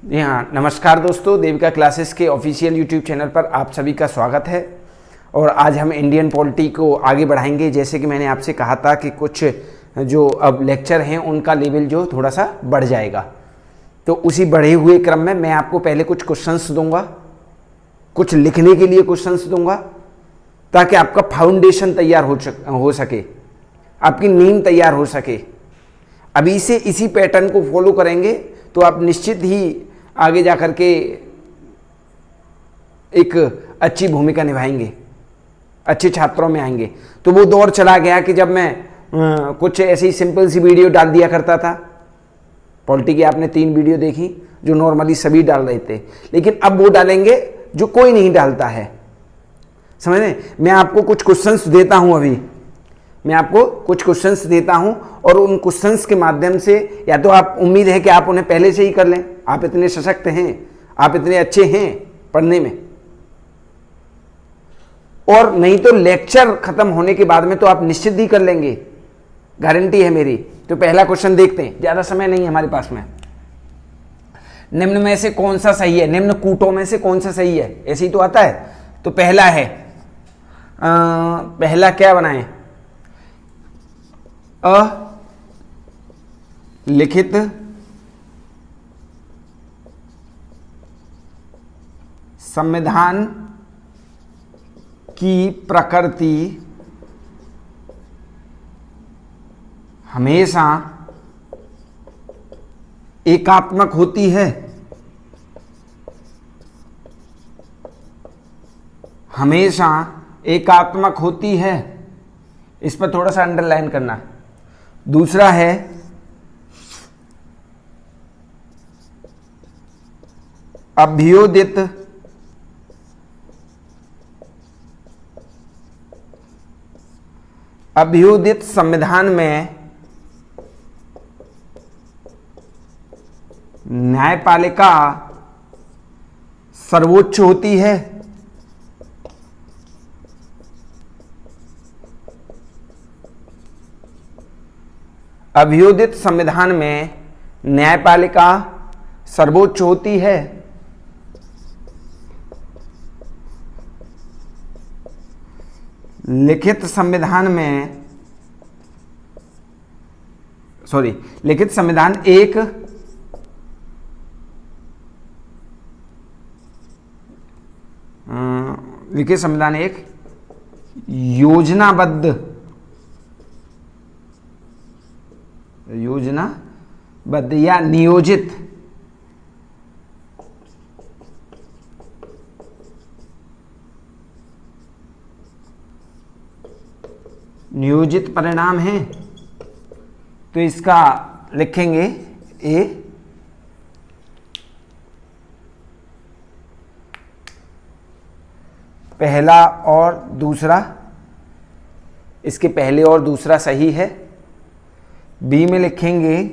जी हाँ, नमस्कार दोस्तों। देविका क्लासेस के ऑफिशियल यूट्यूब चैनल पर आप सभी का स्वागत है। और आज हम इंडियन पॉलिटी को आगे बढ़ाएंगे। जैसे कि मैंने आपसे कहा था कि कुछ जो अब लेक्चर हैं उनका लेवल जो थोड़ा सा बढ़ जाएगा, तो उसी बढ़े हुए क्रम में मैं आपको पहले कुछ क्वेश्चंस दूंगा, कुछ लिखने के लिए क्वेश्चंस दूंगा, ताकि आपका फाउंडेशन तैयार हो सके, आपकी नींव तैयार हो सके। अभी से इसी पैटर्न को फॉलो करेंगे तो आप निश्चित ही आगे जाकर के एक अच्छी भूमिका निभाएंगे, अच्छे छात्रों में आएंगे। तो वो दौर चला गया कि जब मैं कुछ ऐसी सिंपल सी वीडियो डाल दिया करता था। पॉलिटी की आपने 3 वीडियो देखी जो नॉर्मली सभी डाल रहे थे, लेकिन अब वो डालेंगे जो कोई नहीं डालता है। समझ रहे? मैं आपको कुछ क्वेश्चंस देता हूं। अभी मैं आपको कुछ क्वेश्चंस देता हूं और उन क्वेश्चंस के माध्यम से या तो आप, उम्मीद है कि आप उन्हें पहले से ही कर लें। आप इतने सशक्त हैं, आप इतने अच्छे हैं पढ़ने में, और नहीं तो लेक्चर खत्म होने के बाद में तो आप निश्चित ही कर लेंगे, गारंटी है मेरी। तो पहला क्वेश्चन देखते हैं, ज्यादा समय नहीं है हमारे पास में। निम्न में से कौन सा सही है? निम्न कूटों में से कौन सा सही है, ऐसे ही तो आता है। तो पहला है, पहला क्या बनाएं? अलिखित संविधान की प्रकृति हमेशा एकात्मक होती है। हमेशा एकात्मक होती है। इस पर थोड़ा सा अंडरलाइन करना। दूसरा है, अभ्युदित संविधान में न्यायपालिका सर्वोच्च होती है। अभ्युदित संविधान में न्यायपालिका सर्वोच्च होती है। लिखित संविधान एक लिखित संविधान एक योजनाबद्ध या नियोजित परिणाम है। तो इसका लिखेंगे ए। पहला और दूसरा, इसके पहले और दूसरा सही है। बी में लिखेंगे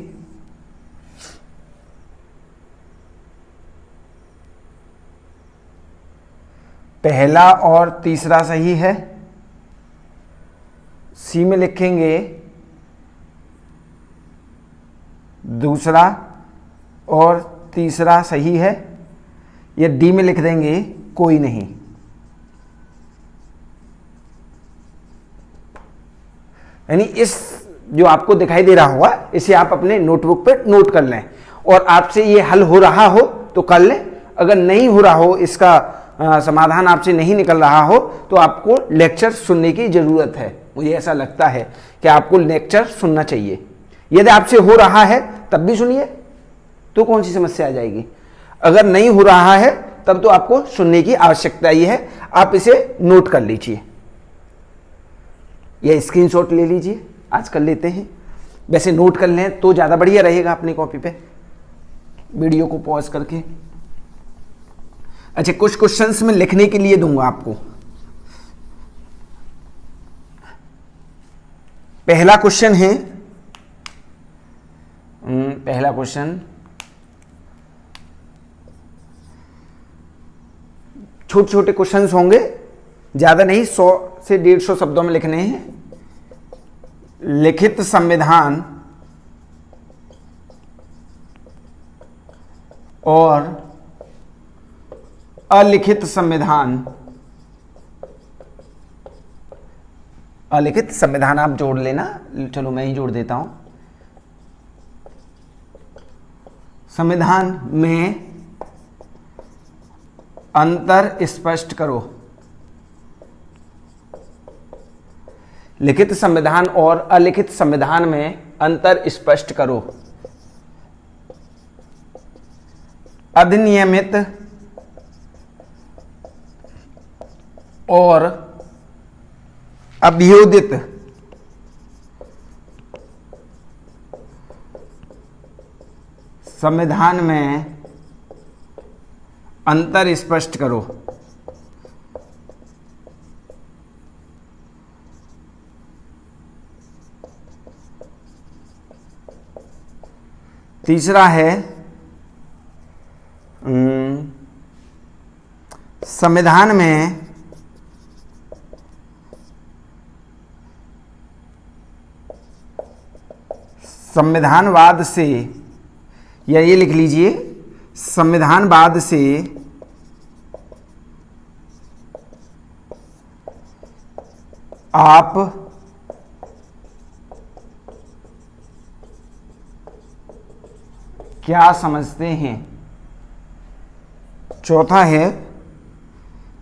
पहला और तीसरा सही है। सी में लिखेंगे दूसरा और तीसरा सही है। या डी में लिख देंगे कोई नहीं। यानी इस जो आपको दिखाई दे रहा होगा, इसे आप अपने नोटबुक पे नोट कर लें, और आपसे ये हल हो रहा हो तो कर लें। अगर नहीं हो रहा हो, इसका समाधान आपसे नहीं निकल रहा हो, तो आपको लेक्चर सुनने की जरूरत है। मुझे ऐसा लगता है कि आपको लेक्चर सुनना चाहिए। यदि आपसे हो रहा है तब भी सुनिए, तो कौन सी समस्या आ जाएगी। अगर नहीं हो रहा है तब तो आपको सुनने की आवश्यकता ही है। आप इसे नोट कर लीजिए या स्क्रीनशॉट ले लीजिए। आज कर लेते हैं, वैसे नोट कर लें तो ज़्यादा बढ़िया रहेगा अपनी कॉपी पे, वीडियो को पॉज करके। अच्छा, कुछ क्वेश्चंस में लिखने के लिए दूंगा आपको। पहला क्वेश्चन है, पहला क्वेश्चन छोटे छोटे क्वेश्चंस होंगे, ज्यादा नहीं, 100 से 150 शब्दों में लिखने हैं। लिखित संविधान और अलिखित संविधान, अलिखित संविधान आप जोड़ लेना, चलो मैं ही जोड़ देता हूं, संविधान में अंतर स्पष्ट करो। लिखित संविधान और अलिखित संविधान में अंतर स्पष्ट करो। अधिनियमित और अभ्युदित संविधान में अंतर स्पष्ट करो। तीसरा है संविधान में संविधानवाद से, या ये लिख लीजिए, संविधानवाद से आप क्या समझते हैं। चौथा है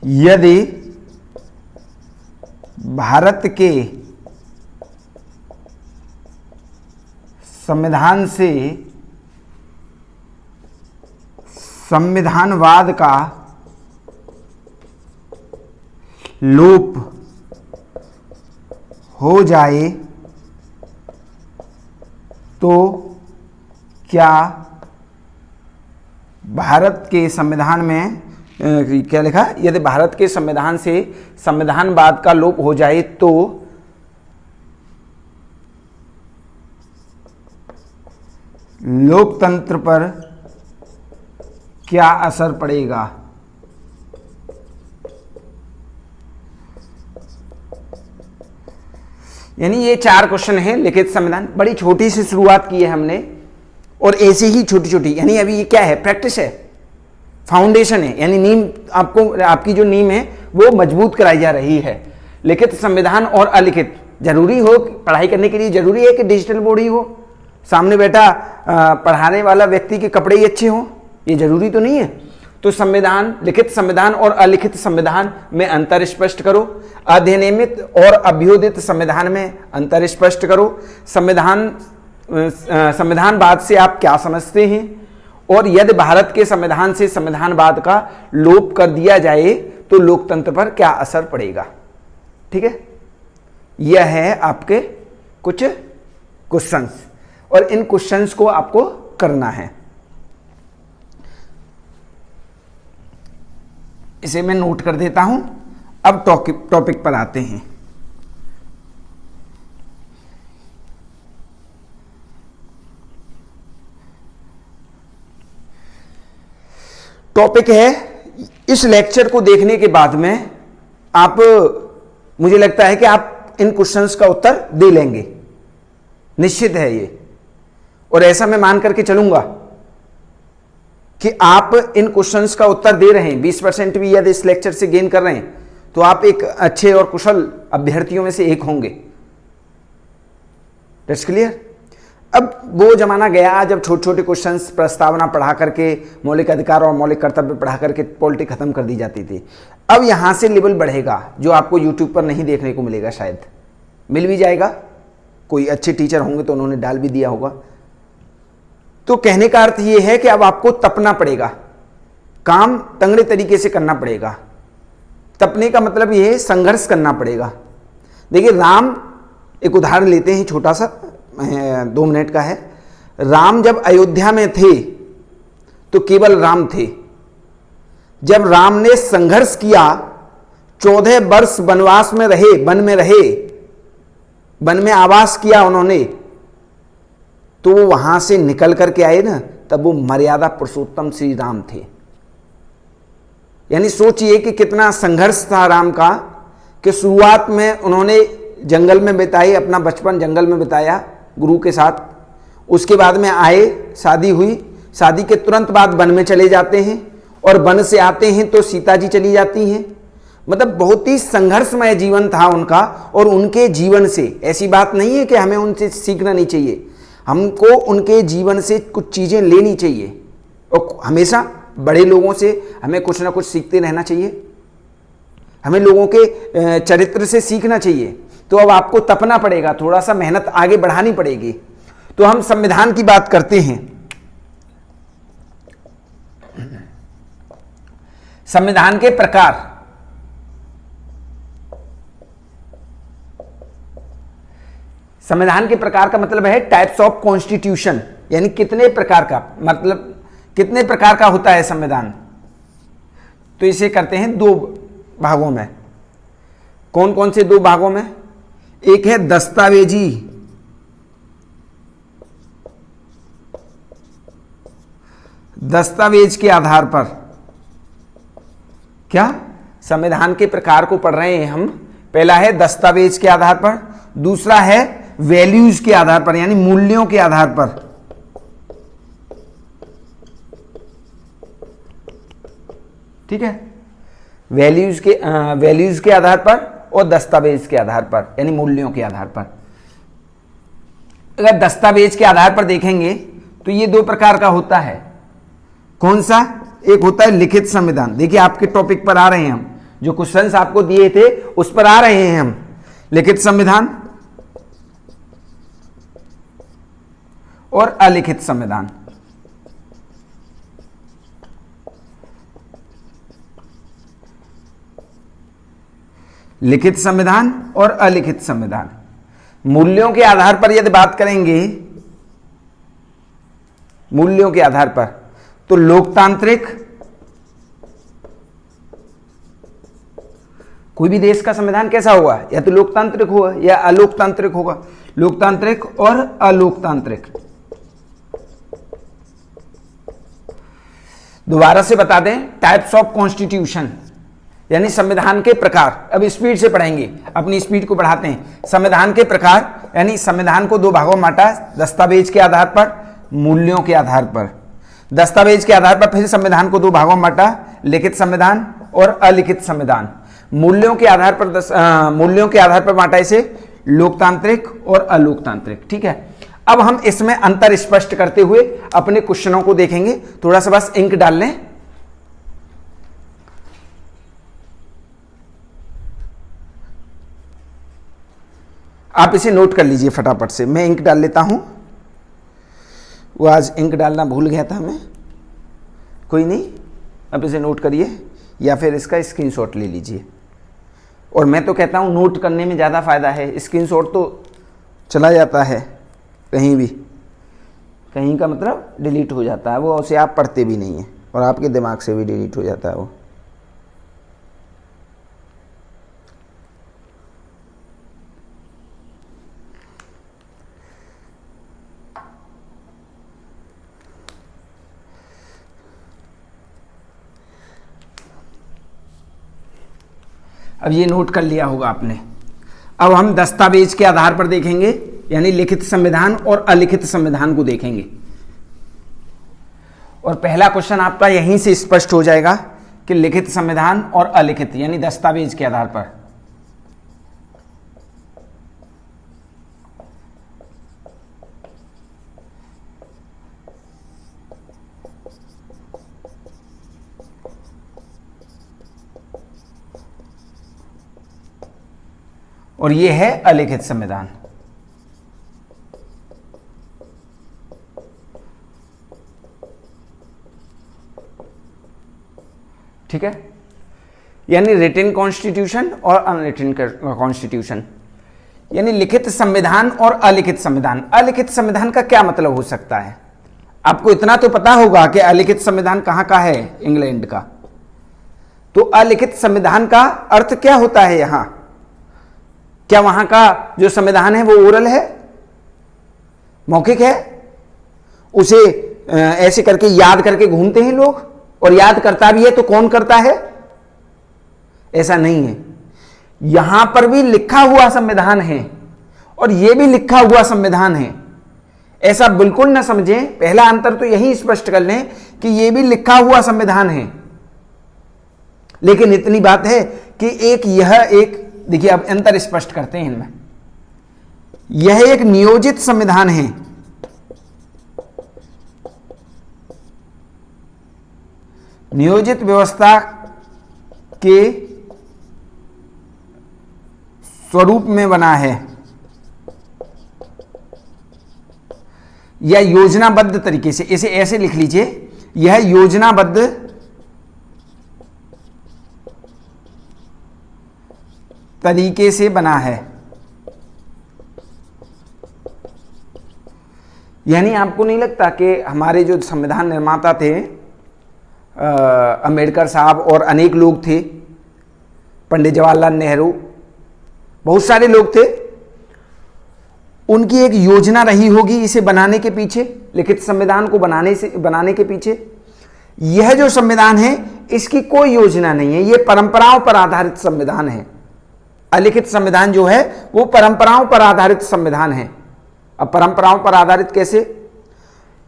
यदि भारत के संविधान से संविधानवाद का लोप हो जाए तो क्या भारत के संविधान में क्या लिखा, यदि भारत के संविधान से संविधानवाद का लोप हो जाए तो लोकतंत्र पर क्या असर पड़ेगा। यानी ये 4 क्वेश्चन हैं लिखित संविधान। बड़ी छोटी सी शुरुआत की है हमने और ऐसे ही छोटी छोटी, यानी अभी ये क्या है, प्रैक्टिस है, फाउंडेशन है, यानी नींव आपको, आपकी जो नींव है वो मजबूत कराई जा रही है। लिखित संविधान और अलिखित जरूरी हो, पढ़ाई करने के लिए जरूरी है कि डिजिटल बोर्ड ही हो, सामने बैठा पढ़ाने वाला व्यक्ति के कपड़े ही अच्छे हों, ये जरूरी तो नहीं है। तो संविधान, लिखित संविधान और अलिखित संविधान में अंतर स्पष्ट करो। अधिनियमित और अभ्युदित संविधान में अंतर स्पष्ट करो। संविधानवाद से आप क्या समझते हैं, और यदि भारत के संविधान से संविधानवाद का लोप कर दिया जाए तो लोकतंत्र पर क्या असर पड़ेगा। ठीक है, यह है आपके कुछ क्वेश्चंस और इन क्वेश्चंस को आपको करना है। इसे मैं नोट कर देता हूं। अब टॉपिक पर आते हैं। टॉपिक है, इस लेक्चर को देखने के बाद में आप, मुझे लगता है कि आप इन क्वेश्चंस का उत्तर दे लेंगे, निश्चित है ये, और ऐसा मैं मान करके चलूंगा कि आप इन क्वेश्चंस का उत्तर दे रहे हैं। 20% भी यदि इस लेक्चर से गेन कर रहे हैं तो आप एक अच्छे और कुशल अभ्यर्थियों में से एक होंगे। That's clear. अब वो जमाना गया जब छोटे छोटे क्वेश्चंस, प्रस्तावना पढ़ा करके, मौलिक अधिकार और मौलिक कर्तव्य पढ़ा करके पॉलिटी खत्म कर दी जाती थी। अब यहां से लेवल बढ़ेगा, जो आपको यूट्यूब पर नहीं देखने को मिलेगा, शायद मिल भी जाएगा, कोई अच्छे टीचर होंगे तो उन्होंने डाल भी दिया होगा। तो कहने का अर्थ यह है कि अब आपको तपना पड़ेगा, काम तंगड़े तरीके से करना पड़ेगा। तपने का मतलब यह है संघर्ष करना पड़ेगा। देखिए राम, एक उदाहरण लेते हैं छोटा सा, 2 मिनट का है। राम जब अयोध्या में थे तो केवल राम थे। जब राम ने संघर्ष किया, 14 वर्ष वनवास में रहे, वन में आवास किया उन्होंने, तो वो वहां से निकल करके आए ना, तब वो मर्यादा पुरुषोत्तम श्री राम थे। यानी सोचिए कि कितना संघर्ष था राम का, कि शुरुआत में उन्होंने जंगल में बिताई, अपना बचपन जंगल में बिताया गुरु के साथ। उसके बाद में आए, शादी हुई, शादी के तुरंत बाद वन में चले जाते हैं और वन से आते हैं तो सीता जी चली जाती हैं। मतलब बहुत ही संघर्षमय जीवन था उनका। और उनके जीवन से ऐसी बात नहीं है कि हमें उनसे सीखना नहीं चाहिए, हमको उनके जीवन से कुछ चीज़ें लेनी चाहिए और हमेशा बड़े लोगों से हमें कुछ ना कुछ सीखते रहना चाहिए, हमें लोगों के चरित्र से सीखना चाहिए। तो अब आपको तपना पड़ेगा, थोड़ा सा मेहनत आगे बढ़ानी पड़ेगी। तो हम संविधान की बात करते हैं। संविधान के प्रकार, संविधान के प्रकार का मतलब है टाइप्स ऑफ कॉन्स्टिट्यूशन, यानी कितने प्रकार का, मतलब कितने प्रकार का होता है संविधान। तो इसे करते हैं दो भागों में। कौन कौन से दो भागों में? एक है दस्तावेजी, दस्तावेज के आधार पर, क्या संविधान के प्रकार को पढ़ रहे हैं हम। पहला है दस्तावेज के आधार पर, दूसरा है वैल्यूज के आधार पर, यानी मूल्यों के आधार पर। ठीक है, वैल्यूज के आधार पर और दस्तावेज के आधार पर, यानी मूल्यों के आधार पर। अगर दस्तावेज के आधार पर देखेंगे तो ये दो प्रकार का होता है। कौन सा? एक होता है लिखित संविधान। देखिए आपके टॉपिक पर आ रहे हैं हम, जो क्वेश्चंस आपको दिए थे उस पर आ रहे हैं हम। लिखित संविधान और अलिखित संविधान। लिखित संविधान और अलिखित संविधान। मूल्यों के आधार पर यदि बात करेंगे, मूल्यों के आधार पर, तो लोकतांत्रिक, कोई भी देश का संविधान कैसा होगा? या तो लोकतांत्रिक होगा या अलोकतांत्रिक होगा। लोकतांत्रिक और अलोकतांत्रिक। दोबारा से बता दें, टाइप्स ऑफ कॉन्स्टिट्यूशन, यानी संविधान के प्रकार। अब स्पीड से पढ़ेंगे, अपनी स्पीड को बढ़ाते हैं। संविधान के प्रकार, यानी संविधान को दो भागों में बांटा, दस्तावेज के आधार पर, मूल्यों के आधार पर। दस्तावेज के आधार पर फिर संविधान को दो भागों में बांटा, लिखित संविधान और अलिखित संविधान। मूल्यों के आधार पर बांटा इसे लोकतांत्रिक और अलोकतांत्रिक। ठीक है, अब हम इसमें अंतर स्पष्ट करते हुए अपने क्वेश्चनों को देखेंगे। थोड़ा सा बस इंक डाल लें। आप इसे नोट कर लीजिए फटाफट से, मैं इंक डाल लेता हूं। वो आज इंक डालना भूल गया था मैं, कोई नहीं, आप इसे नोट करिए या फिर इसका स्क्रीनशॉट ले लीजिए। और मैं तो कहता हूं नोट करने में ज़्यादा फायदा है, स्क्रीनशॉट तो चला जाता है कहीं भी, कहीं का मतलब डिलीट हो जाता है वो, उसे आप पढ़ते भी नहीं हैं और आपके दिमाग से भी डिलीट हो जाता है वो। अब ये नोट कर लिया होगा आपने। अब हम दस्तावेज के आधार पर देखेंगे, यानी लिखित संविधान और अलिखित संविधान को देखेंगे। और पहला क्वेश्चन आपका यहीं से स्पष्ट हो जाएगा कि लिखित संविधान और अलिखित, यानी दस्तावेज के आधार पर। और ये है अलिखित संविधान। ठीक है, यानी रिटन कॉन्स्टिट्यूशन और अनरिटन कॉन्स्टिट्यूशन, यानी लिखित संविधान और अलिखित संविधान। अलिखित संविधान का क्या मतलब हो सकता है? आपको इतना तो पता होगा कि अलिखित संविधान कहां का है, इंग्लैंड का। तो अलिखित संविधान का अर्थ क्या होता है यहां? क्या वहां का जो संविधान है वो ओरल है, मौखिक है, उसे ऐसे करके याद करके घूमते हैं लोग, और याद करता भी है तो कौन करता है? ऐसा नहीं है। यहां पर भी लिखा हुआ संविधान है और यह भी लिखा हुआ संविधान है। ऐसा बिल्कुल ना समझें। पहला अंतर तो यही स्पष्ट कर लें कि यह भी लिखा हुआ संविधान है, लेकिन इतनी बात है कि एक देखिए, अब अंतर स्पष्ट करते हैं इनमें। यह एक नियोजित संविधान है, नियोजित व्यवस्था के स्वरूप में बना है या योजनाबद्ध तरीके से, इसे ऐसे लिख लीजिए, यह योजनाबद्ध तरीके से बना है। यानी आपको नहीं लगता कि हमारे जो संविधान निर्माता थे अंबेडकर साहब और अनेक लोग थे, पंडित जवाहरलाल नेहरू, बहुत सारे लोग थे, उनकी एक योजना रही होगी इसे बनाने के पीछे, लिखित संविधान को बनाने के पीछे। यह जो संविधान है इसकी कोई योजना नहीं है, यह परंपराओं पर आधारित संविधान है। अलिखित संविधान जो है वो परंपराओं पर आधारित संविधान है। अब परंपराओं पर आधारित कैसे?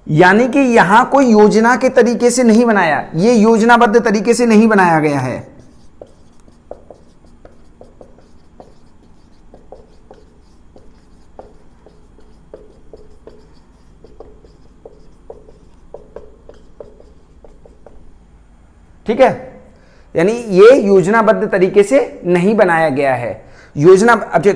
यानी कि यहां कोई योजना के तरीके से नहीं बनाया, ये योजनाबद्ध तरीके से नहीं बनाया गया है। ठीक है, यानी ये योजनाबद्ध तरीके से नहीं बनाया गया है। योजना, अब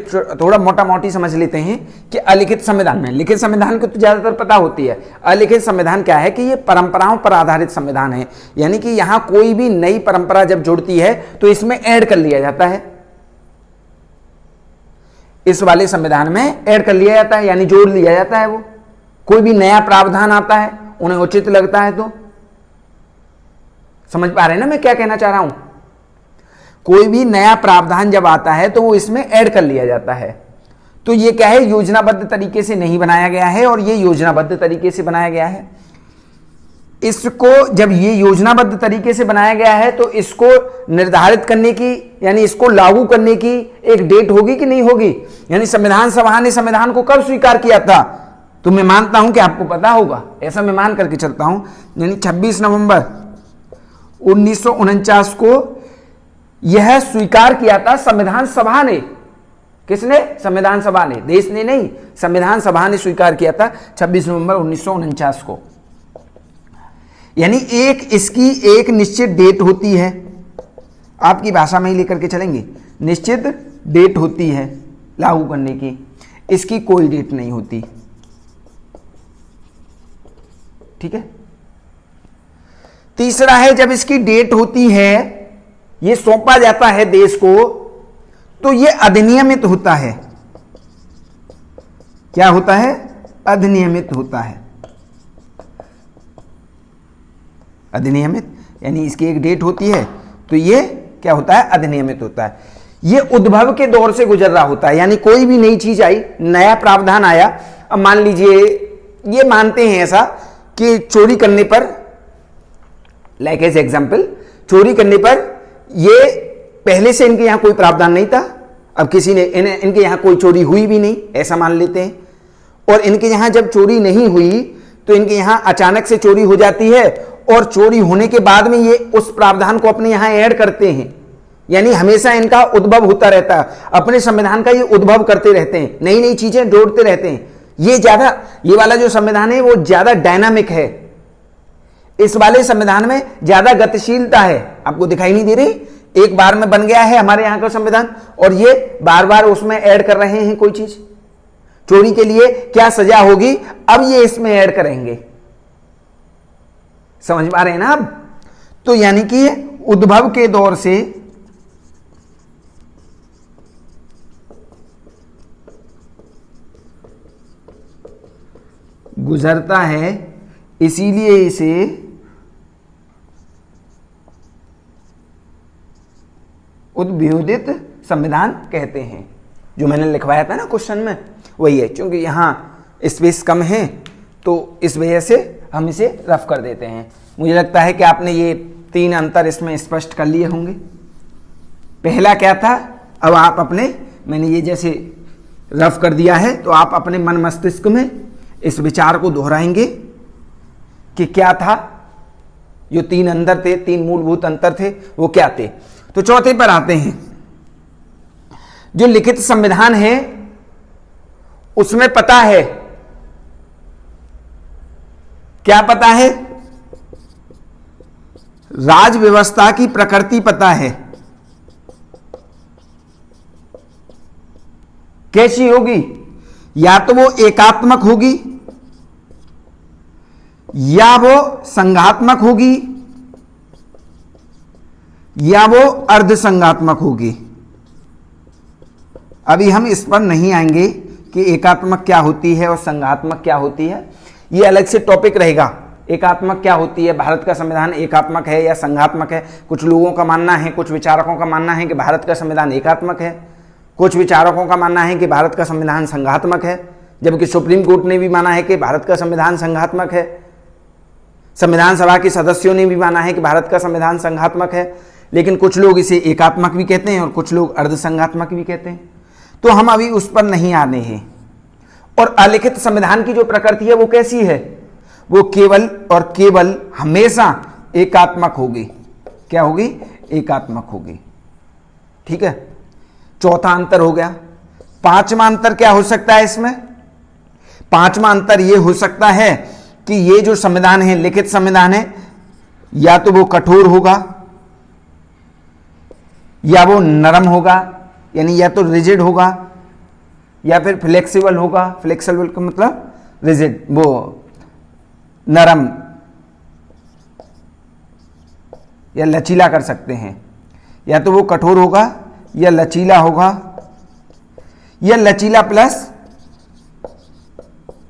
थोड़ा मोटा मोटी समझ लेते हैं कि अलिखित संविधान में, लिखित संविधान को तो ज्यादातर पता होती है, अलिखित संविधान क्या है कि ये परंपराओं पर आधारित संविधान है। यानी कि यहां कोई भी नई परंपरा जब जुड़ती है तो इसमें ऐड कर लिया जाता है, इस वाले संविधान में ऐड कर लिया जाता है, यानी जोड़ लिया जाता है। वो कोई भी नया प्रावधान आता है, उन्हें उचित लगता है तो, समझ पा रहे हैं ना मैं क्या कहना चाह रहा हूं? कोई भी नया प्रावधान जब आता है तो वो इसमें ऐड कर लिया जाता है। तो ये क्या है, योजनाबद्ध तरीके से नहीं बनाया गया है, और ये योजनाबद्ध तरीके से बनाया गया है। इसको जब ये योजनाबद्ध तरीके से बनाया गया है तो इसको निर्धारित करने की, यानी इसको लागू करने की एक डेट होगी कि नहीं होगी? यानी संविधान सभा ने संविधान को कब स्वीकार किया था? तो मैं मानता हूं कि आपको पता होगा, ऐसा मैं मान करके चलता हूं। यानी 26 नवंबर 1949 को यह स्वीकार किया था संविधान सभा ने। किसने? संविधान सभा ने, देश ने नहीं, संविधान सभा ने स्वीकार किया था 26 नवंबर 1949 को। यानी इसकी एक निश्चित डेट होती है, आपकी भाषा में ही लेकर के चलेंगे, निश्चित डेट होती है लागू करने की, इसकी कोई डेट नहीं होती। ठीक है। तीसरा है, जब इसकी डेट होती है, ये सौंपा जाता है देश को, तो ये अधिनियमित होता है। क्या होता है? अधिनियमित होता है। अधिनियमित यानी इसकी एक डेट होती है तो ये क्या होता है? अधिनियमित होता है। ये उद्भव के दौर से गुजर रहा होता है, यानी कोई भी नई चीज आई, नया प्रावधान आया। अब मान लीजिए, ये मानते हैं ऐसा कि चोरी करने पर, लाइक एज एग्जाम्पल, चोरी करने पर ये पहले से इनके यहां कोई प्रावधान नहीं था, अब किसी ने इनके यहां कोई चोरी हुई भी नहीं, ऐसा मान लेते हैं, और इनके यहां जब चोरी नहीं हुई तो इनके यहां अचानक से चोरी हो जाती है, और चोरी होने के बाद में ये उस प्रावधान को अपने यहां ऐड करते हैं। यानी हमेशा इनका उद्भव होता रहता है, अपने संविधान का ये उद्भव करते रहते हैं, नई नई चीजें जोड़ते रहते हैं। ये वाला जो संविधान है वो ज्यादा डायनामिक है, इस वाले संविधान में ज्यादा गतिशीलता है। आपको दिखाई नहीं दे रही? एक बार में बन गया है हमारे यहां का संविधान, और ये बार बार उसमें ऐड कर रहे हैं कोई चीज। चोरी के लिए क्या सजा होगी, अब ये इसमें ऐड करेंगे। समझ पा रहे हैं ना अब? तो यानी कि उद्भव के दौर से गुजरता है, इसीलिए इसे उद्भवोदित संविधान कहते हैं। जो मैंने लिखवाया था ना क्वेश्चन में, वही है। क्योंकि यहां स्पेस कम है तो इस वजह से हम इसे रफ कर देते हैं। मुझे लगता है कि आपने ये 3 अंतर इसमें स्पष्ट कर लिए होंगे। पहला क्या था, अब आप अपने, मैंने ये जैसे रफ कर दिया है, तो आप अपने मन मस्तिष्क में इस विचार को दोहराएंगे कि क्या था, जो 3 अंतर थे, 3 मूलभूत अंतर थे, वो क्या थे। तो चौथे पर आते हैं। जो लिखित संविधान है उसमें पता है, क्या पता है? राज व्यवस्था की प्रकृति पता है। कैसी होगी? या तो वो एकात्मक होगी, या वो संघात्मक होगी, या वो अर्धसंघात्मक होगी। अभी हम इस पर नहीं आएंगे कि एकात्मक क्या होती है और संघात्मक क्या होती है, ये अलग से टॉपिक रहेगा। एकात्मक क्या होती है, भारत का संविधान एकात्मक है या संघात्मक है? कुछ लोगों का मानना है, कुछ विचारकों का मानना है कि भारत का संविधान एकात्मक है, कुछ विचारकों का मानना है कि भारत का संविधान संघात्मक है, जबकि सुप्रीम कोर्ट ने भी माना है कि भारत का संविधान संघात्मक है। संविधान सभा के सदस्यों ने भी माना है कि भारत का संविधान संघात्मक है, लेकिन कुछ लोग इसे एकात्मक भी कहते हैं और कुछ लोग अर्धसंघात्मक भी कहते हैं। तो हम अभी उस पर नहीं आने हैं। और अलिखित संविधान की जो प्रकृति है वो कैसी है? वो केवल और केवल हमेशा एकात्मक होगी। क्या होगी? एकात्मक होगी। ठीक है, चौथा अंतर हो गया। पांचवा अंतर क्या हो सकता है इसमें? पांचवा अंतर ये हो सकता है कि ये जो संविधान है, लिखित संविधान है, या तो वो कठोर होगा या वो नरम होगा, यानी या तो रिजिड होगा या फिर फ्लेक्सिबल होगा। फ्लेक्सिबल का मतलब रिजिड, वो नरम या लचीला कर सकते हैं। या तो वो कठोर होगा या लचीला होगा, या लचीला प्लस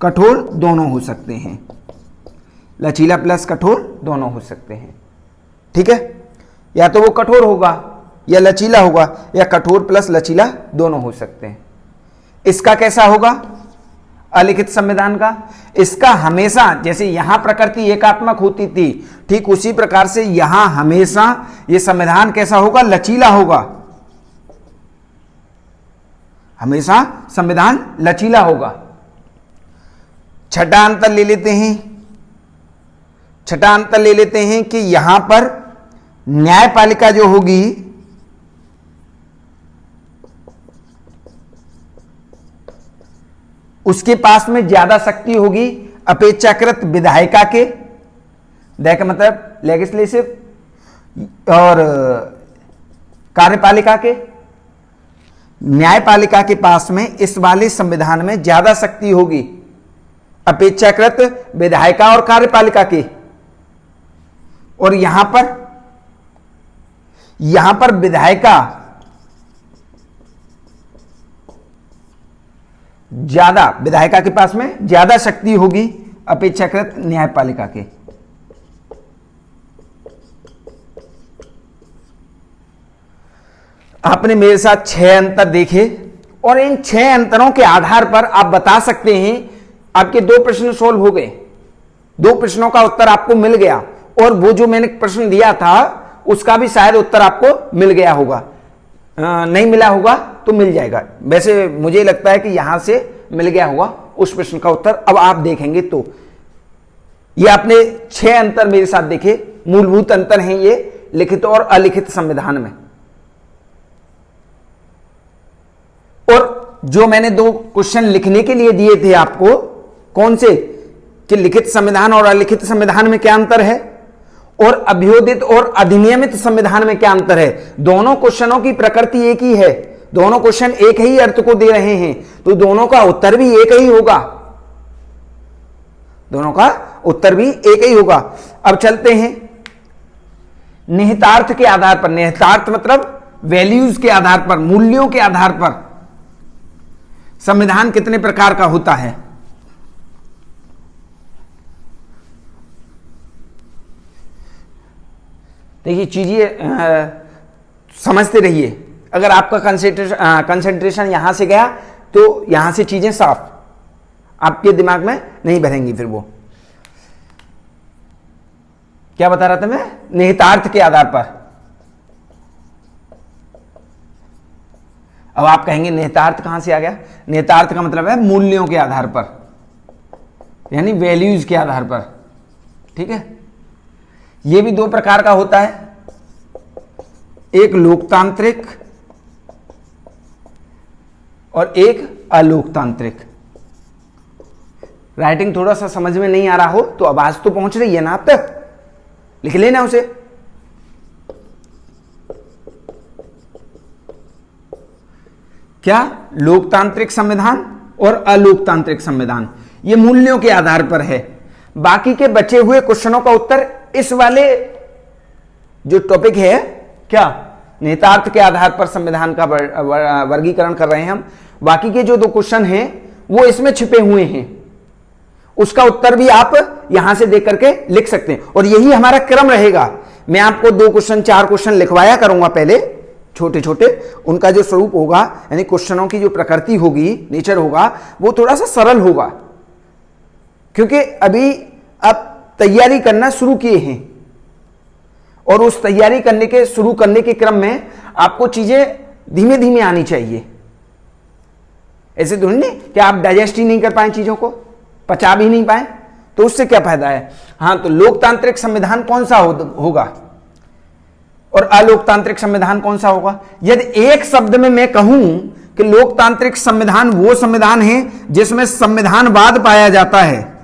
कठोर दोनों हो सकते हैं। लचीला प्लस कठोर दोनों हो सकते हैं। ठीक है, या तो वो कठोर होगा या लचीला होगा, या कठोर प्लस लचीला दोनों हो सकते हैं। इसका कैसा होगा? अलिखित संविधान का, इसका हमेशा, जैसे यहां प्रकृति एकात्मक होती थी, ठीक उसी प्रकार से यहां हमेशा यह संविधान कैसा होगा? लचीला होगा। हमेशा संविधान लचीला होगा। छठा अंतर ले लेते हैं। छठा अंतर ले लेते हैं कि यहां पर न्यायपालिका जो होगी उसके पास में ज्यादा शक्ति होगी अपेक्षाकृत विधायिका के, विधायिक मतलब लेजिस्लेटिव, और कार्यपालिका के। न्यायपालिका के पास में इस वाले संविधान में ज्यादा शक्ति होगी अपेक्षाकृत विधायिका और कार्यपालिका के। और यहां पर विधायिका ज्यादा, विधायिका के पास में ज्यादा शक्ति होगी अपेक्षाकृत न्यायपालिका के। आपने मेरे साथ 6 अंतर देखे और इन 6 अंतरों के आधार पर आप बता सकते हैं, आपके 2 प्रश्न सोल्व हो गए, 2 प्रश्नों का उत्तर आपको मिल गया, और वो जो मैंने प्रश्न दिया था उसका भी शायद उत्तर आपको मिल गया होगा। नहीं मिला होगा तो मिल जाएगा। वैसे मुझे लगता है कि यहां से मिल गया होगा उस प्रश्न का उत्तर। अब आप देखेंगे तो ये आपने 6 अंतर मेरे साथ देखे, मूलभूत अंतर हैं ये लिखित और अलिखित संविधान में। और जो मैंने 2 क्वेश्चन लिखने के लिए दिए थे आपको, कौन से, कि लिखित संविधान और अलिखित संविधान में क्या अंतर है, और अभ्युदित और अधिनियमित संविधान में क्या अंतर है। दोनों क्वेश्चनों की प्रकृति एक ही है, दोनों क्वेश्चन एक ही अर्थ को दे रहे हैं, तो दोनों का उत्तर भी एक ही होगा। दोनों का उत्तर भी एक ही होगा। अब चलते हैं निहितार्थ के आधार पर। निहितार्थ मतलब वैल्यूज के आधार पर, मूल्यों के आधार पर संविधान कितने प्रकार का होता है। देखिए, चीजें समझते रहिए। अगर आपका कंसंट्रेशन यहां से गया तो यहां से चीजें साफ आपके दिमाग में नहीं भरेंगी। फिर वो क्या बता रहा था मैं, निहितार्थ के आधार पर। अब आप कहेंगे निहितार्थ कहां से आ गया? निहितार्थ का मतलब है मूल्यों के आधार पर। यानी वैल्यूज के आधार पर। ठीक है, ये भी दो प्रकार का होता है, एक लोकतांत्रिक और एक अलोकतांत्रिक। राइटिंग थोड़ा सा समझ में नहीं आ रहा हो तो आवाज तो पहुंच रही है ना आप तक, लिख लेना उसे। क्या? लोकतांत्रिक संविधान और अलोकतांत्रिक संविधान, ये मूल्यों के आधार पर है। बाकी के बचे हुए क्वेश्चनों का उत्तर इस वाले जो टॉपिक है, क्या निहितार्थ के आधार पर संविधान का वर्गीकरण कर रहे हैं हम, बाकी के जो दो क्वेश्चन हैं वो इसमें छिपे हुए हैं, उसका उत्तर भी आप यहां से देख करके लिख सकते हैं। और यही हमारा क्रम रहेगा। मैं आपको 2 क्वेश्चन 4 क्वेश्चन लिखवाया करूंगा पहले, छोटे छोटे, उनका जो स्वरूप होगा यानी क्वेश्चनों की जो प्रकृति होगी, नेचर होगा, वो थोड़ा सा सरल होगा, क्योंकि अभी आप तैयारी करना शुरू किए हैं और उस तैयारी करने के शुरू करने के क्रम में आपको चीजें धीमे धीमे आनी चाहिए। ऐसे तो नहीं कि आप डाइजेस्ट ही नहीं कर पाए, चीजों को पचा भी नहीं पाए, तो उससे क्या फायदा है। हाँ, तो लोकतांत्रिक संविधान कौन सा होगा और अलोकतांत्रिक संविधान कौन सा होगा? यदि एक शब्द में मैं कहूं कि लोकतांत्रिक संविधान वो संविधान है जिसमें संविधानवाद पाया जाता है,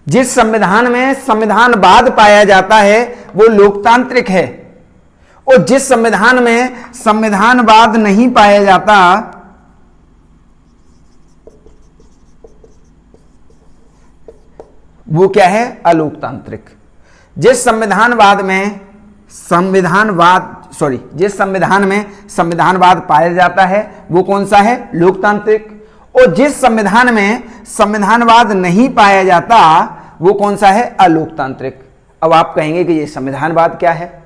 जिस संविधान में संविधानवाद पाया जाता है वो लोकतांत्रिक है, और जिस संविधान में संविधानवाद नहीं पाया जाता वो क्या है? अलोकतांत्रिक। जिस संविधान में संविधानवाद पाया जाता है वो कौन सा है? लोकतांत्रिक। और जिस संविधान में संविधानवाद नहीं पाया जाता वो कौन सा है? अलोकतांत्रिक। अब आप कहेंगे कि ये संविधानवाद क्या है,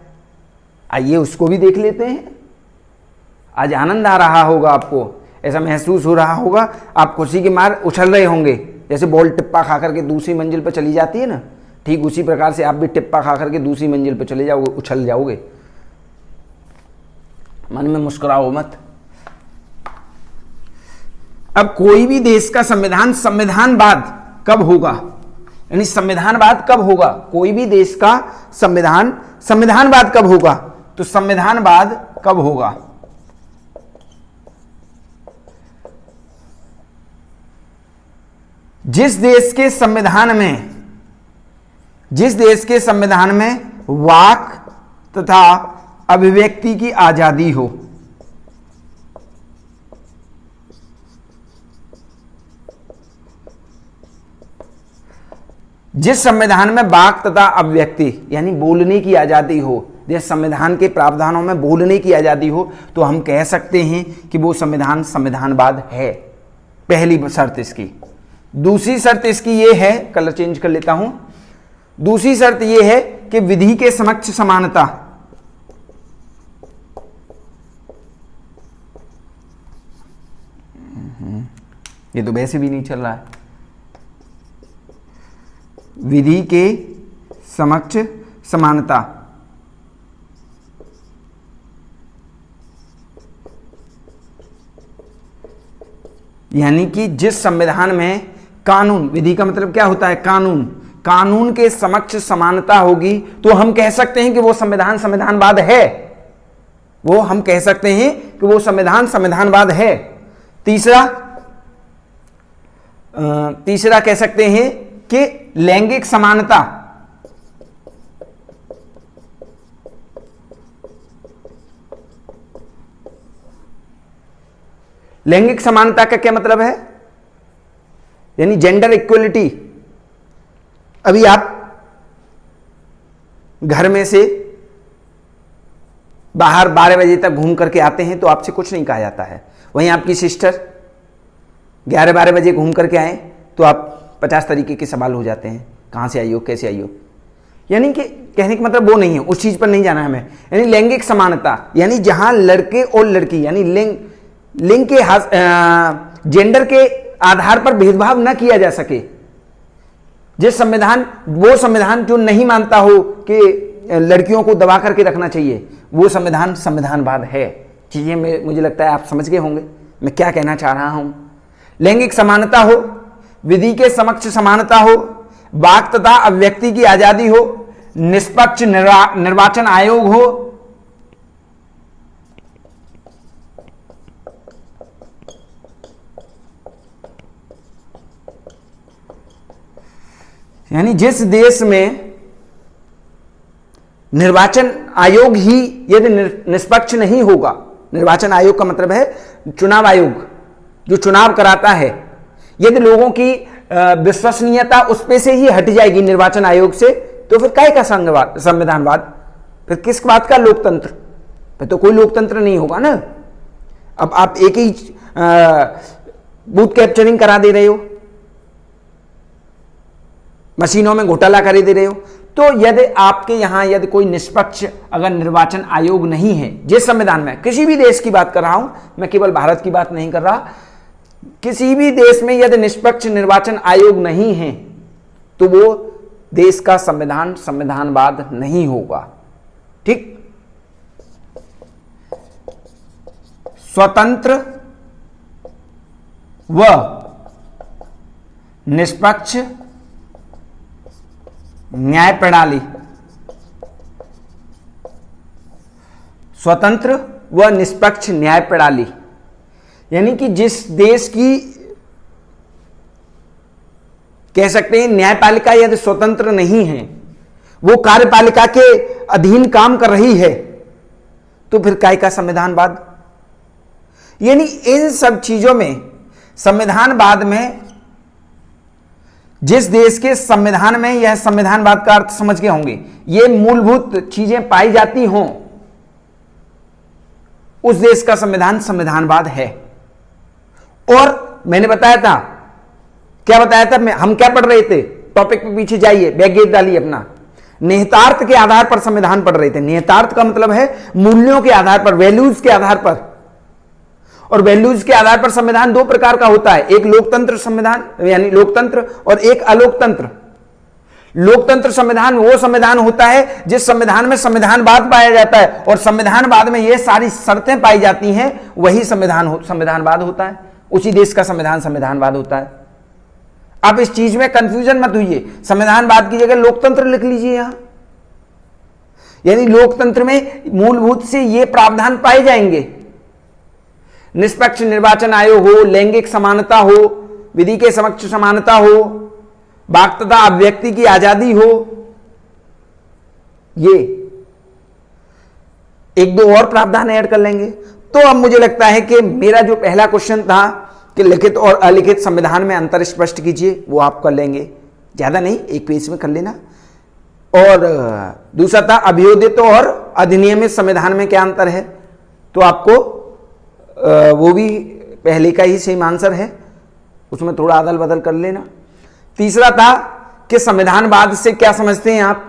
आइए उसको भी देख लेते हैं। आज आनंद आ रहा होगा, आपको ऐसा महसूस हो रहा होगा, आप खुशी के मार उछल रहे होंगे, जैसे बॉल टिप्पा खा करके दूसरी मंजिल पर चली जाती है ना, ठीक उसी प्रकार से आप भी टिप्पा खा करके दूसरी मंजिल पर चले जाओगे, उछल जाओगे। मन में मुस्कुराओ मत। अब कोई भी देश का संविधानवाद कब होगा, यानी संविधानवाद कब होगा? कोई भी देश का संविधानवाद कब होगा? तो संविधानवाद कब होगा? जिस देश के संविधान में वाक तथा अभिव्यक्ति की आजादी हो। जिस संविधान में वाक तथा अभिव्यक्ति यानी बोलने की आजादी हो, जिस संविधान के प्रावधानों में बोलने की आजादी हो, तो हम कह सकते हैं कि वो संविधानवाद है। पहली शर्त इसकी। दूसरी शर्त इसकी ये है, कलर चेंज कर लेता हूं, दूसरी शर्त ये है कि विधि के समक्ष समानता। ये तो वैसे भी नहीं चल रहा है। विधि के समक्ष समानता यानी कि जिस संविधान में कानून, विधि का मतलब क्या होता है? कानून के समक्ष समानता होगी तो हम कह सकते हैं कि वो संविधानवाद है। वो हम कह सकते हैं कि वो संविधानवाद है। तीसरा कह सकते हैं कि लैंगिक समानता। लैंगिक समानता का क्या मतलब है? यानी जेंडर इक्वलिटी। अभी आप घर में से बाहर 12 बजे तक घूम करके आते हैं तो आपसे कुछ नहीं कहा जाता है। वहीं आपकी सिस्टर 11-12 बजे घूम करके आए तो आप 50 तरीके के सवाल हो जाते हैं, कहां से आई हो, कैसे आई हो। यानी कि कहने का मतलब वो नहीं है, उस चीज पर नहीं जाना है हमें। यानी लैंगिक समानता यानी जहां लड़के और लड़की यानी लिंग के जेंडर के आधार पर भेदभाव न किया जा सके। वो संविधान जो नहीं मानता हो कि लड़कियों को दबा करके रखना चाहिए, वो संविधानवाद है। चीजें मुझे लगता है आप समझ गए होंगे मैं क्या कहना चाह रहा हूं। लैंगिक समानता हो, विधि के समक्ष समानता हो, वाक तथा अभिव्यक्ति की आजादी हो, निष्पक्ष निर्वाचन आयोग हो, यानी जिस देश में निर्वाचन आयोग ही यदि निष्पक्ष नहीं होगा, निर्वाचन आयोग का मतलब है चुनाव आयोग जो चुनाव कराता है, यदि लोगों की विश्वसनीयता उस पे से ही हट जाएगी निर्वाचन आयोग से, तो फिर काय का संविधानवाद, फिर किस बात का लोकतंत्र, फिर तो कोई लोकतंत्र नहीं होगा ना। अब आप एक ही बूथ कैप्चरिंग करा दे रहे हो, मशीनों में घोटाला कर दे रहे हो, तो यदि आपके यहां यदि कोई निष्पक्ष अगर निर्वाचन आयोग नहीं है, जिस संविधान में, किसी भी देश की बात कर रहा हूं मैं, केवल भारत की बात नहीं कर रहा, किसी भी देश में यदि निष्पक्ष निर्वाचन आयोग नहीं है तो वो देश का संविधान संविधानवाद नहीं होगा। ठीक, स्वतंत्र व निष्पक्ष न्याय प्रणाली, स्वतंत्र व निष्पक्ष न्याय प्रणाली, यानी कि जिस देश की कह सकते हैं न्यायपालिका यदि स्वतंत्र नहीं है, वो कार्यपालिका के अधीन काम कर रही है, तो फिर काय का संविधानवाद। यानी इन सब चीजों में संविधानवाद में, जिस देश के संविधान में यह संविधानवाद का अर्थ समझ गए होंगे, ये मूलभूत चीजें पाई जाती हों, उस देश का संविधान संविधानवाद है। और मैंने बताया था, क्या बताया था, हम क्या पढ़ रहे थे, टॉपिक पे पीछे जाइए, बैकग्राउंड डालिए अपना। निहितार्थ के आधार पर संविधान पढ़ रहे थे। निहितार्थ का मतलब है मूल्यों के आधार पर, वैल्यूज के आधार पर। और वैल्यूज के आधार पर संविधान दो प्रकार का होता है, एक लोकतंत्र संविधान यानी लोकतंत्र, और एक अलोकतंत्र। लोकतंत्र संविधान वो संविधान होता है जिस संविधान में संविधानवाद पाया जाता है, और संविधानवाद में ये सारी शर्तें पाई जाती हैं, वही संविधानवाद होता है, उसी देश का संविधान संविधानवाद होता है। आप इस चीज में कंफ्यूजन मत हुइए, संविधानवाद की जगह लोकतंत्र लिख लीजिए यहां। यानी लोकतंत्र में मूलभूत से ये प्रावधान पाए जाएंगे, निष्पक्ष निर्वाचन आयोग हो, लैंगिक समानता हो, विधि के समक्ष समानता हो, वाक तथा अभिव्यक्ति की आजादी हो। ये एक दो और प्रावधान ऐड कर लेंगे। तो अब मुझे लगता है कि मेरा जो पहला क्वेश्चन था कि लिखित और अलिखित संविधान में अंतर स्पष्ट कीजिए, वो आप कर लेंगे, ज्यादा नहीं, एक पेज में कर लेना। और दूसरा था अभियोजित और अधिनियमित संविधान में क्या अंतर है, तो आपको वो भी पहले का ही सेम आंसर है, उसमें थोड़ा अदल बदल कर लेना। तीसरा था कि संविधानवाद से क्या समझते हैं आप,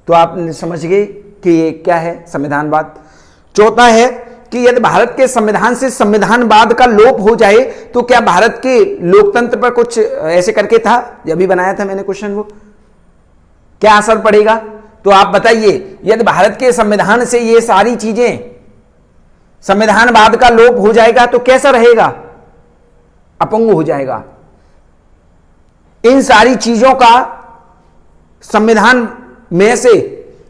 तो आप समझ गए कि ये क्या है संविधानवाद। चौथा है कि यदि भारत के संविधान से संविधानवाद का लोप हो जाए तो क्या भारत के लोकतंत्र पर कुछ ऐसे करके था, जब भी बनाया था मैंने क्वेश्चन, वो क्या असर पड़ेगा, तो आप बताइए। यदि भारत के संविधान से ये सारी चीजें, संविधानवाद का लोप हो जाएगा तो कैसा रहेगा, अपंग हो जाएगा। इन सारी चीजों का संविधान में से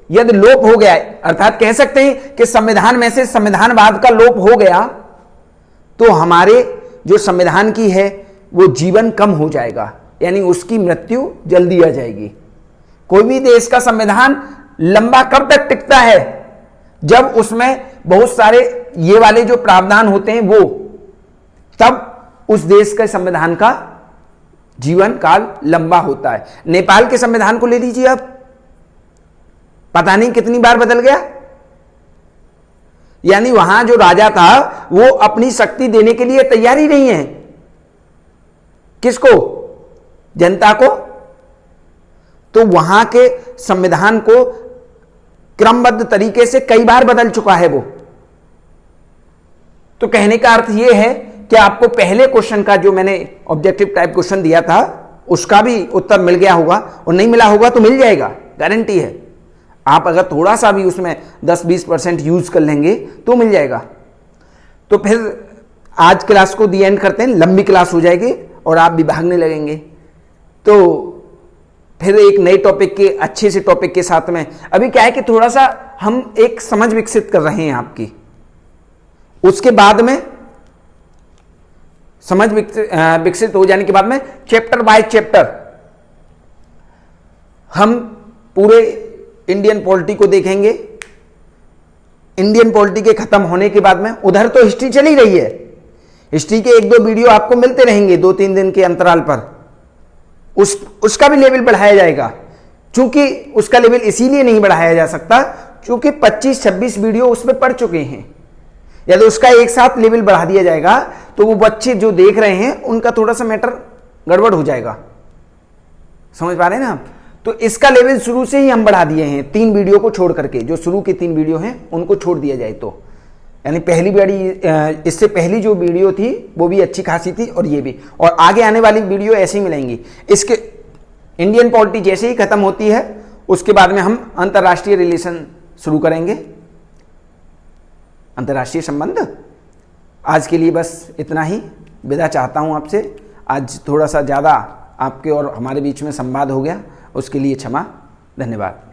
यदि लोप हो गया, अर्थात कह सकते हैं कि संविधान में से संविधानवाद का लोप हो गया, तो हमारे जो संविधान की है वो जीवन कम हो जाएगा, यानी उसकी मृत्यु जल्दी आ जाएगी। कोई भी देश का संविधान लंबा कब तक टिकता है, जब उसमें बहुत सारे ये वाले जो प्रावधान होते हैं वो, तब उस देश के संविधान का जीवन काल लंबा होता है। नेपाल के संविधान को ले लीजिए, अब पता नहीं कितनी बार बदल गया, यानी वहां जो राजा था वो अपनी शक्ति देने के लिए तैयार ही नहीं है। किसको, जनता को। तो वहां के संविधान को क्रमबद्ध तरीके से कई बार बदल चुका है वो। तो कहने का अर्थ यह है कि आपको पहले क्वेश्चन का जो मैंने ऑब्जेक्टिव टाइप क्वेश्चन दिया था उसका भी उत्तर मिल गया होगा, और नहीं मिला होगा तो मिल जाएगा, गारंटी है। आप अगर थोड़ा सा भी उसमें 10-20% यूज कर लेंगे तो मिल जाएगा। तो फिर आज क्लास को दी एंड करते हैं, लंबी क्लास हो जाएगी और आप भी भागने लगेंगे। तो फिर एक नए टॉपिक के, अच्छे से टॉपिक के साथ में, अभी क्या है कि थोड़ा सा हम एक समझ विकसित कर रहे हैं आपकी, उसके बाद में समझ विकसित हो जाने के बाद में चैप्टर बाय चैप्टर हम पूरे इंडियन पॉलिटी को देखेंगे। इंडियन पॉलिटी के खत्म होने के बाद में, उधर तो हिस्ट्री चली रही है, हिस्ट्री के 1-2 वीडियो आपको मिलते रहेंगे 2-3 दिन के अंतराल पर, उसका भी लेवल बढ़ाया जाएगा। चूंकि उसका लेवल इसीलिए नहीं बढ़ाया जा सकता क्योंकि 25-26 वीडियो उसमें पढ़ चुके हैं। यदि उसका एक साथ लेवल बढ़ा दिया जाएगा तो वो बच्चे जो देख रहे हैं उनका थोड़ा सा मैटर गड़बड़ हो जाएगा। समझ पा रहे हैं ना आप? तो इसका लेवल शुरू से ही हम बढ़ा दिए हैं, 3 वीडियो को छोड़ करके, जो शुरू के 3 वीडियो हैं उनको छोड़ दिया जाए तो, यानी पहली बड़ी, इससे पहली जो वीडियो थी वो भी अच्छी खासी थी और ये भी, और आगे आने वाली वीडियो ऐसी मिलेंगी। इसके इंडियन पॉलिटी जैसे ही खत्म होती है उसके बाद में हम अंतर्राष्ट्रीय रिलेशन शुरू करेंगे, अंतर्राष्ट्रीय संबंध। आज के लिए बस इतना ही, विदा चाहता हूं आपसे। आज थोड़ा सा ज़्यादा आपके और हमारे बीच में संवाद हो गया, उसके लिए क्षमा, धन्यवाद।